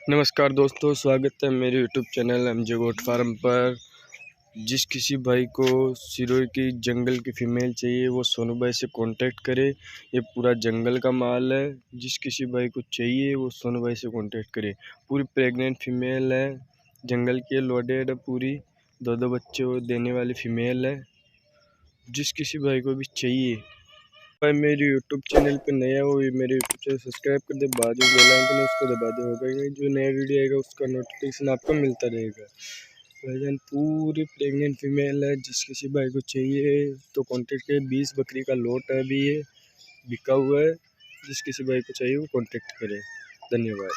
नमस्कार दोस्तों, स्वागत है मेरे YouTube channel MJ goat farm पर। जिस किसी भाई को सिरोही की जंगल की फ़ीमेल चाहिए वो सोनू भाई से कांटेक्ट करे। ये पूरा जंगल का माल है। जिस किसी भाई को चाहिए वो सोनू भाई से कांटेक्ट करे। पूरी प्रेग्नेंट फीमेल है, जंगल की लोडेड है, पूरी 2-2 बच्चे देने वाली फ़ीमेल है। जिस किसी भाई को भी चाहिए भाई मेरे यूट्यूब चैनल पे नया हो मेरे यूट्यूब चैनल सब्सक्राइब कर दे, बाद में बेल आइकन है उसको दबा दे, होगा जो नया वीडियो आएगा उसका नोटिफिकेशन आपको मिलता रहेगा। भाईजान पूरी प्रेग्नेंट फीमेल है। जिस किसी भाई को चाहिए तो कांटेक्ट करे। 20 बकरी का लोट है, अभी ये बिका हुआ है। जिस किसी भाई को चाहिए वो कांटेक्ट करे। धन्यवाद।